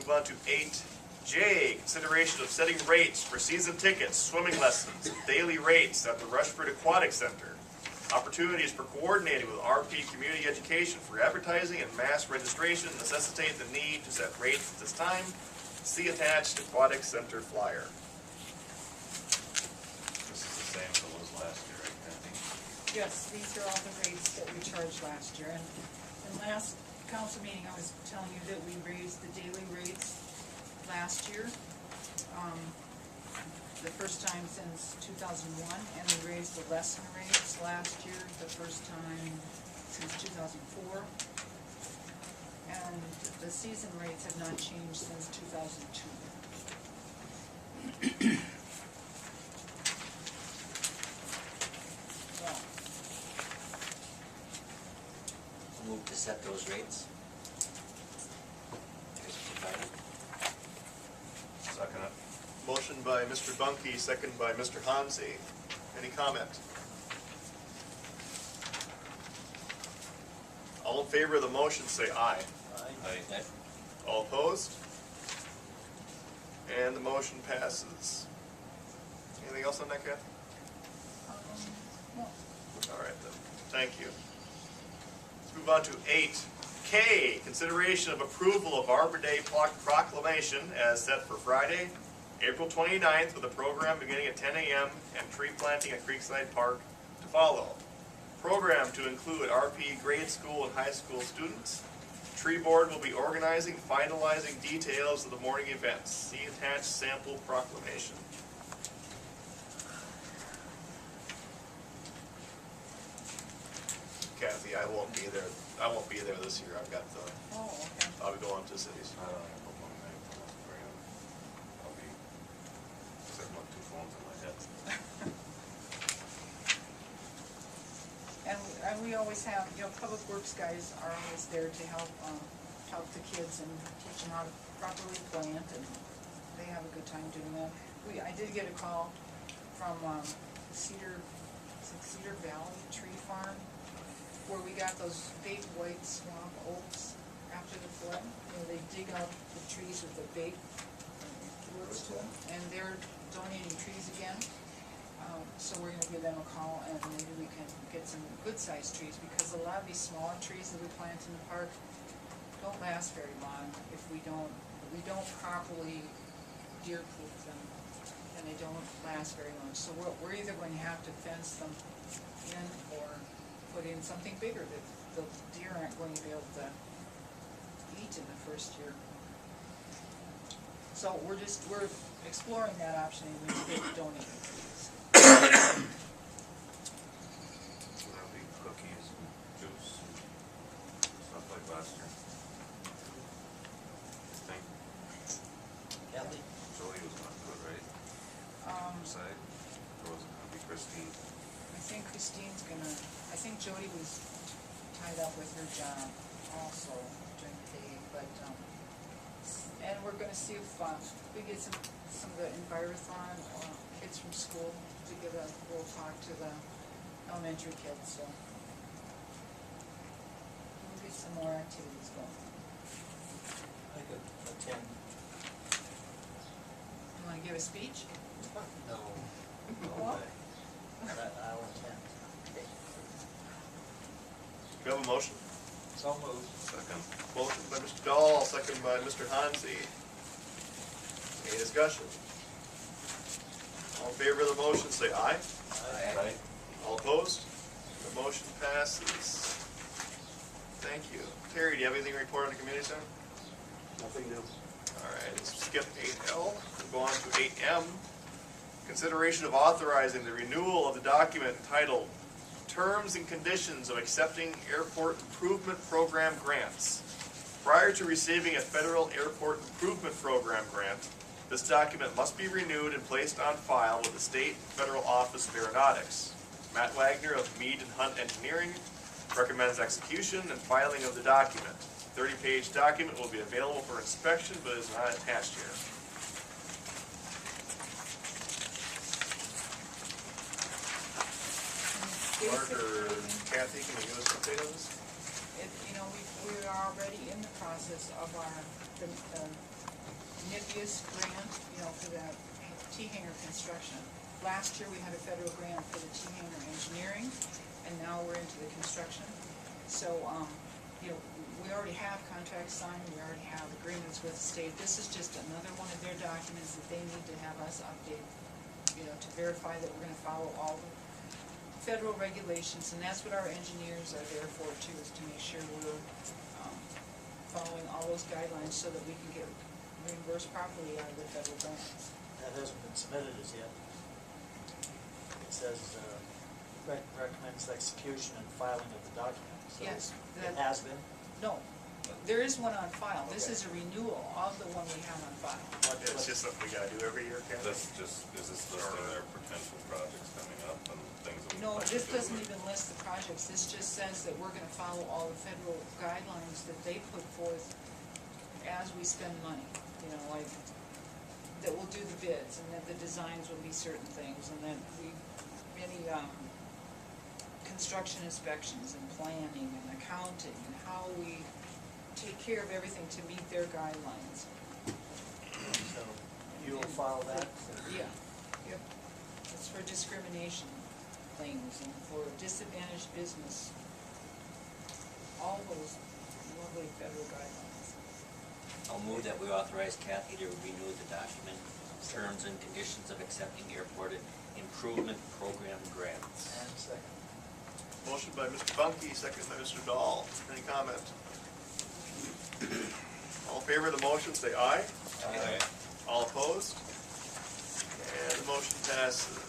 Move on to 8J, consideration of setting rates for season tickets, swimming lessons, and daily rates at the Rushford Aquatic Center. Opportunities for coordinating with RP Community Education for advertising and mass registration necessitate the need to set rates at this time. See attached Aquatic Center flyer. This is the same as it was last year, right, Kathy? Yes, these are all the rates that we charged last year. And last council meeting, I was telling you that we raised the daily rates last year. The first time since 2001, and we raised the lesson rates last year, the first time since 2004. And the season rates have not changed since 2002. Well, Move to set those rates. Second it. Motion by Mr. Bunky, second by Mr. Hansi. Any comment? All in favor of the motion say aye. Aye. All opposed? And the motion passes. Anything else on that, Kathy? no. All right then, thank you. Let's move on to 8K, consideration of approval of Arbor Day proclamation as set for Friday, April 29th, with a program beginning at 10 a.m. and tree planting at Creekside Park to follow. Program to include RP grade school and high school students. Tree board will be organizing, finalizing details of the morning events. See attached sample proclamation. Kathy, I won't be there. I won't be there this year. I've got the. Oh, okay. I'll be going to cities. I don't have one night. I'll be sitting with two phones in my head. And we always have, public works guys are always there to help the kids and teach them how to properly plant, and they have a good time doing that. I did get a call from Cedar Valley Tree Farm, where we got those big white swamp oaks after the flood. They dig out the trees with the big roots to them, and they're donating trees again. So we're gonna give them a call, and maybe we can get some good-sized trees, because a lot of these smaller trees that we plant in the park don't last very long if we don't properly deer-proof them, and they don't last very long. So we're either going to have to fence them in or put in something bigger that the deer aren't going to be able to eat in the first year. So we're exploring that option, and we need to donate trees. So that'll be cookies and juice and stuff like last year. I think Kathy? Joey was not good, right? Side, or was it gonna be Christine? I think Jody was tied up with her job also during the day, but, and we're gonna see if we get some of the Envirothon kids from school to give a little talk to the elementary kids, so we'll get some more activities going. I could attend. You wanna give a speech? No. What? I'll attend. Do you have a motion? So moved. Second. Motion by Mr. Dahl, second by Mr. Hansi. Any discussion? All in favor of the motion, say aye. Aye. All opposed? The motion passes. Thank you. Terry, do you have anything to report on the community center? Nothing new. All right, let's skip 8L. We'll go on to 8M. Consideration of authorizing the renewal of the document entitled Terms and Conditions of Accepting Airport Improvement Program Grants. Prior to receiving a federal airport improvement program grant, this document must be renewed and placed on file with the State and Federal Office of Aeronautics. Matt Wagner of Mead and Hunt Engineering recommends execution and filing of the document. 30-page document will be available for inspection, but is not attached here. Mark or Kathy, can you give us an update on this? We are already in the process of the NIPIUS grant, for that T-hanger construction. Last year, we had a federal grant for the T-hanger engineering, and now we're into the construction. So, we already have contracts signed, we already have agreements with the state. This is just another one of their documents that they need to have us update, to verify that we're gonna follow all the federal regulations, and that's what our engineers are there for too, is to make sure we're following all those guidelines so that we can get reimbursed properly out of the federal grants. That hasn't been submitted as yet. It says, recommends execution and filing of the document. So Yes, it has been? No, there is one on file. This is a renewal of the one we have on file. Yeah, it's just something we gotta do every year, Kathy. That's just, is this listing their potential projects coming up and things that we No, plan to this do? doesn't even list the projects. This just says that we're gonna follow all the federal guidelines that they put forth as we spend money. Like, that we'll do the bids, and that the designs will be certain things, and that any construction inspections and planning and accounting, and how we take care of everything to meet their guidelines. So you will follow that? Yeah, yep. It's for discrimination things and for disadvantaged business. All those lovely federal guidelines. I'll move that we authorize Kathy to renew the document, terms and conditions of accepting airport improvement program grants. And second. Motion by Mr. Bunky, second by Mr. Dahl. Any comment? All in favor of the motion, say aye. Aye. All opposed? And the motion passes.